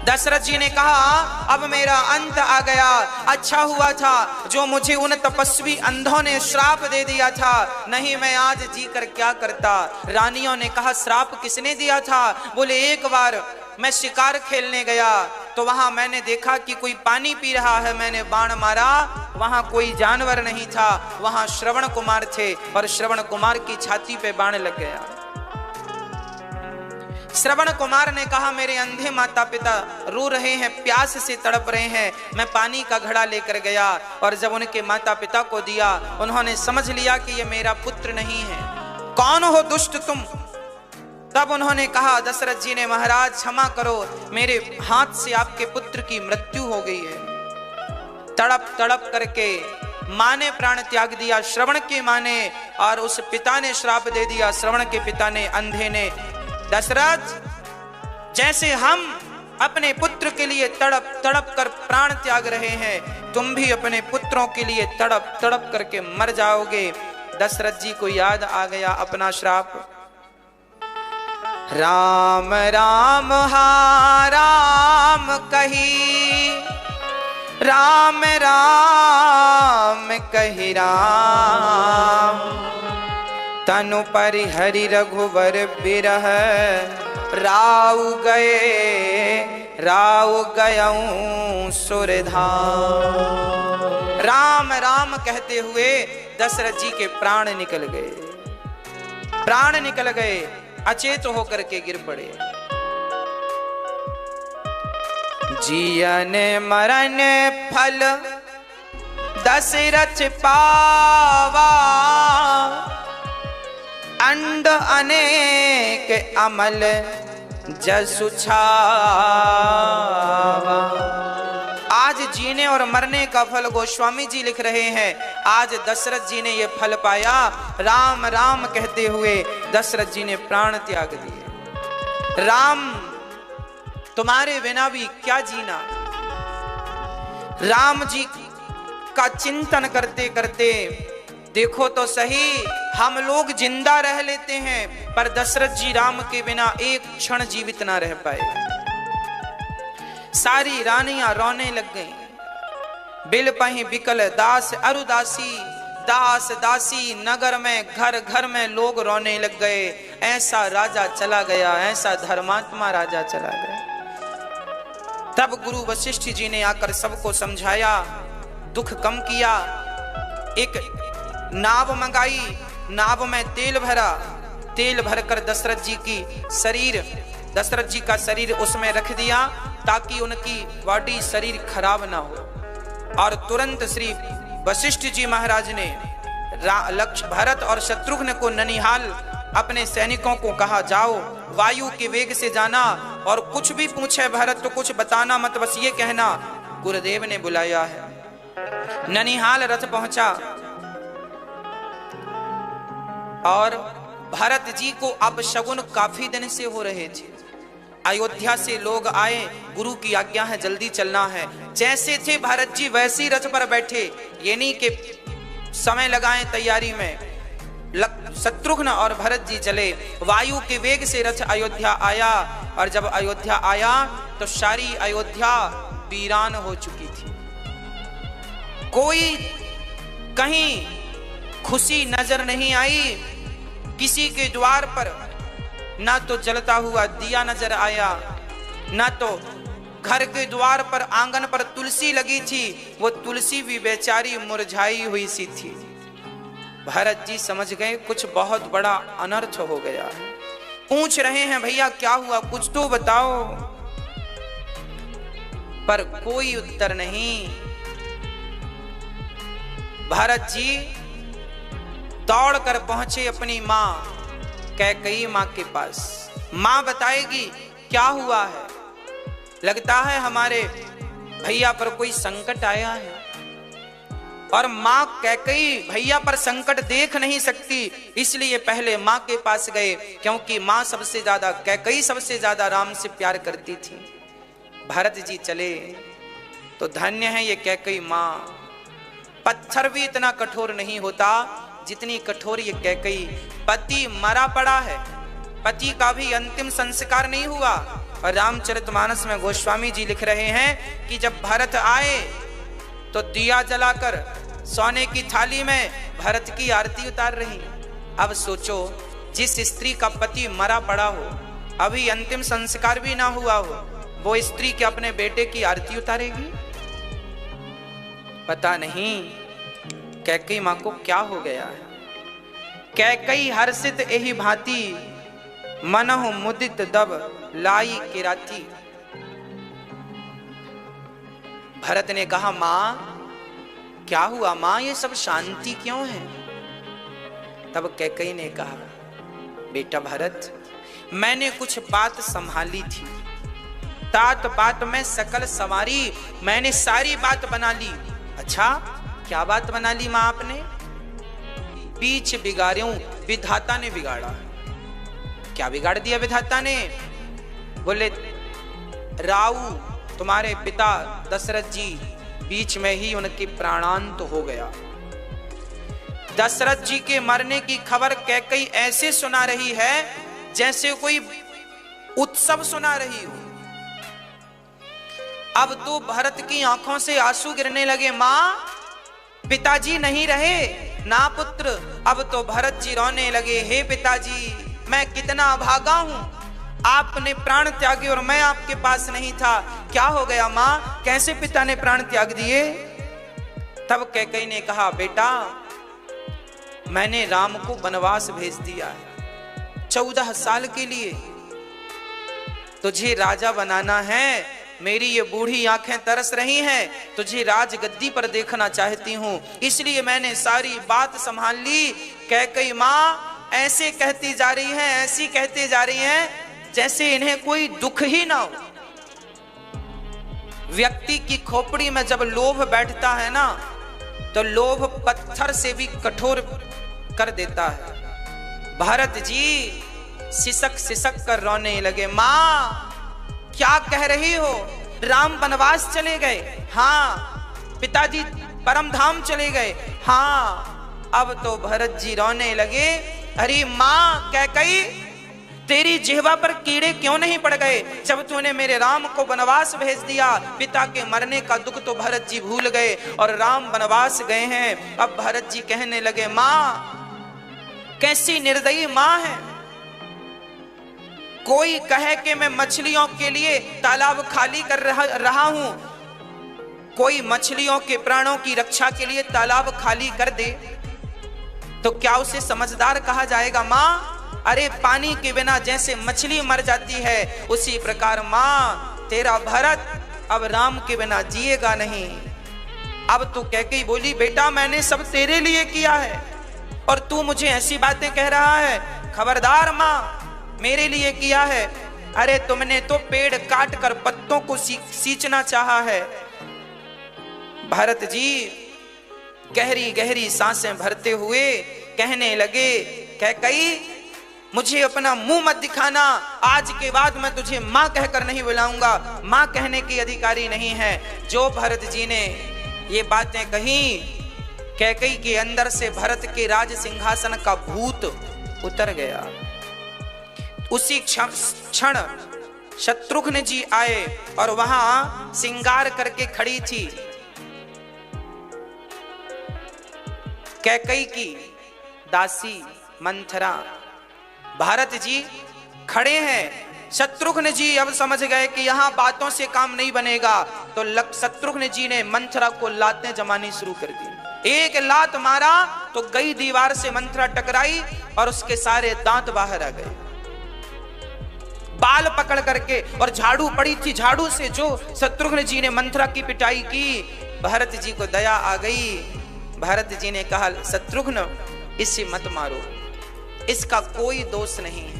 दशरथ जी ने कहा अब मेरा अंत आ गया। अच्छा हुआ था जो मुझे उन तपस्वी अंधों ने श्राप दे दिया था, नहीं मैं आज जी कर क्या करता। रानियों ने कहा श्राप किसने दिया था? बोले एक बार मैं शिकार खेलने गया तो वहां मैंने देखा कि कोई पानी पी रहा है, मैंने बाण मारा, वहां कोई जानवर नहीं था, वहां श्रवण कुमार थे और श्रवण कुमार की छाती पे बाण लग गया। श्रवण कुमार ने कहा मेरे अंधे माता पिता रो रहे हैं, प्यास से तड़प रहे हैं, मैं पानी का घड़ा लेकर गया और जब उनके माता पिता को दिया उन्होंने समझ लिया कि ये मेरा पुत्र नहीं है, कौन हो दुष्ट तुम। तब उन्होंने कहा दशरथ जी ने महाराज क्षमा करो, मेरे हाथ से आपके पुत्र की मृत्यु हो गई है। तड़प तड़प करके मां ने प्राण त्याग दिया, श्रवण की मां ने, और उस पिता ने श्राप दे दिया, श्रवण के पिता ने, अंधे ने। दशरथ जैसे हम अपने पुत्र के लिए तड़प तड़प कर प्राण त्याग रहे हैं, तुम भी अपने पुत्रों के लिए तड़प तड़प करके मर जाओगे। दशरथ जी को याद आ गया अपना श्राप। राम राम हा राम कही, राम राम कही राम, तनु परिहरि रघुवर बिरह, राउ गयऊं सुरधाम। राम राम कहते हुए दशरथ जी के प्राण निकल गए, प्राण निकल गए, अचेत होकर के गिर पड़े। जियन मरण फल दशरथ पावा, अंड अनेक अमल जसु छावा। आज जीने और मरने का फल गोस्वामी जी लिख रहे हैं, आज दशरथ जी ने ये फल पाया। राम राम कहते हुए दशरथ जी ने प्राण त्याग दिए। राम तुम्हारे बिना भी क्या जीना। राम जी का चिंतन करते करते देखो तो सही, हम लोग जिंदा रह लेते हैं पर दशरथ जी राम के बिना एक क्षण जीवित ना रह पाए। सारी रानियां रोने लग गईं। बिल पही बिकल दास अरुदासी, दास दासी नगर में घर घर में लोग रोने लग गए। ऐसा राजा चला गया, ऐसा धर्मात्मा राजा चला गया। तब गुरु वशिष्ठ जी ने आकर सबको समझाया, दुख कम किया। एक नाव मंगाई, नाव में तेल भरा, तेल भरकर दशरथ जी का शरीर उसमें रख दिया ताकि उनकी बॉडी शरीर खराब ना हो। और तुरंत श्री वशिष्ठ जी महाराज ने भरत और शत्रुघ्न को ननिहाल अपने सैनिकों को कहा, जाओ वायु के वेग से जाना और कुछ भी पूछे भरत तो कुछ बताना मत, बस ये कहना गुरुदेव ने बुलाया है। ननिहाल रथ पहुंचा और भरत जी को अब शगुन काफी दिन से हो रहे थे। अयोध्या से लोग आए, गुरु की आज्ञा है जल्दी चलना है। जैसे थे भरत जी वैसे रथ पर बैठे, ये नहीं कि समय लगाएं तैयारी में। शत्रुघ्न और भरत जी चले, वायु के वेग से रथ अयोध्या आया। और जब अयोध्या आया तो सारी अयोध्या वीरान हो चुकी थी। कोई कहीं खुशी नजर नहीं आई। किसी के द्वार पर ना तो जलता हुआ दिया नजर आया, ना तो घर के द्वार पर आंगन पर तुलसी लगी थी, वो तुलसी भी बेचारी मुरझाई हुई सी थी। भरत जी समझ गए कुछ बहुत बड़ा अनर्थ हो गया है। पूछ रहे हैं भैया क्या हुआ, कुछ तो बताओ, पर कोई उत्तर नहीं। भरत जी दौड़कर पहुंचे अपनी मां कैकेयी मां के पास। मां बताएगी क्या हुआ है, लगता है हमारे भैया पर कोई संकट आया है। और मां कैकेयी भैया पर संकट देख नहीं सकती, इसलिए पहले मां के पास गए, क्योंकि मां सबसे ज्यादा, कैकेयी सबसे ज्यादा राम से प्यार करती थी। भरत जी चले तो धन्य है ये कैकेयी मां। पत्थर भी इतना कठोर नहीं होता जितनी कठोर ये कैकेयी। पति मरा पड़ा है, पति का भी अंतिम संस्कार नहीं हुआ, और रामचरितमानस में गोस्वामी जी लिख रहे हैं कि जब भरत आए तो दिया जलाकर सोने की थाली में भरत की आरती उतार रही। अब सोचो, जिस स्त्री का पति मरा पड़ा हो, अभी अंतिम संस्कार भी ना हुआ हो, वो स्त्री क्या अपने बेटे की आरती उतारेगी? पता नहीं कैकेयी मां को क्या हो गया है। कैकेयी हर्षित एहि भांति, मनहु मुदित दब लाई किराती। भरत ने कहा, मां क्या हुआ मां, ये सब शांति क्यों है? तब कैकेयी ने कहा, बेटा भरत, मैंने कुछ बात संभाली थी, तात बात में सकल सवारी, मैंने सारी बात बना ली। अच्छा, क्या बात बना ली मां आपने? बीच बिगाड़ूं, विधाता ने बिगाड़ा। क्या बिगाड़ दिया विधाता ने? बोले, राऊ तुम्हारे पिता दशरथ जी, बीच में ही उनके प्राणांत हो गया। दशरथ जी के मरने की खबर कैकेयी ऐसे सुना रही है जैसे कोई उत्सव सुना रही हो। अब तो भरत की आंखों से आंसू गिरने लगे। मां, पिताजी नहीं रहे ना पुत्र। अब तो भरत जी रोने लगे, हे पिताजी, मैं कितना अभागा हूं, आपने प्राण त्यागे और मैं आपके पास नहीं था। क्या हो गया मां, कैसे पिता ने प्राण त्याग दिए? तब कैकेयी ने कहा, बेटा मैंने राम को वनवास भेज दिया है 14 साल के लिए। तुझे राजा बनाना है, मेरी ये बूढ़ी आंखें तरस रही हैं, तुझे राजगद्दी पर देखना चाहती हूं, इसलिए मैंने सारी बात संभाल ली। कैकेयी मां ऐसे कहती जा रही हैं, ऐसी कहती जा रही हैं जैसे इन्हें कोई दुख ही ना हो। व्यक्ति की खोपड़ी में जब लोभ बैठता है ना, तो लोभ पत्थर से भी कठोर कर देता है। भरत जी सिसक सिसक कर रोने लगे। मां क्या कह रही हो? राम वनवास चले गए? हाँ। पिताजी परम धाम चले गए? हाँ। अब तो भरत जी रोने लगे। अरे मां कैकेयी, तेरी जिह्वा पर कीड़े क्यों नहीं पड़ गए जब तूने मेरे राम को वनवास भेज दिया? पिता के मरने का दुख तो भरत जी भूल गए और राम वनवास गए हैं। अब भरत जी कहने लगे, मां कैसी निर्दयी मां है। कोई कहे कि मैं मछलियों के लिए तालाब खाली कर रहा हूं, कोई मछलियों के प्राणों की रक्षा के लिए तालाब खाली कर दे तो क्या उसे समझदार कहा जाएगा? मां, अरे पानी के बिना जैसे मछली मर जाती है, उसी प्रकार मां तेरा भरत अब राम के बिना जिएगा नहीं। अब तो कैकेयी बोली, बेटा मैंने सब तेरे लिए किया है और तू मुझे ऐसी बातें कह रहा है? खबरदार मां, मेरे लिए किया है। अरे तुमने तो पेड़ काट कर पत्तों को सींचना चाहा है। भरत जी गहरी गहरी सांसें भरते हुए कहने लगे, कैकेयी मुझे अपना मुंह मत दिखाना, आज के बाद मैं तुझे मां कहकर नहीं बुलाऊंगा, मां कहने की अधिकारी नहीं है। जो भरत जी ने ये बातें कही, कैकेयी के अंदर से भरत के राज सिंहासन का भूत उतर गया। उसी क्षण शत्रुघ्न जी आए और वहां सिंगार करके खड़ी थी कैकेयी की दासी मंथरा। भरत जी खड़े हैं। शत्रुघ्न जी अब समझ गए कि यहां बातों से काम नहीं बनेगा, तो शत्रुघ्न जी ने मंथरा को लातें जमानी शुरू कर दी। एक लात मारा तो गई दीवार से मंथरा टकराई और उसके सारे दांत बाहर आ गए। बाल पकड़ करके और झाड़ू पड़ी थी, झाड़ू से जो शत्रुघ्न जी ने मंथरा की पिटाई की, भरत जी को दया आ गई। भरत जी ने कहा, शत्रुघ्न इसे मत मारो, इसका कोई दोष नहीं है।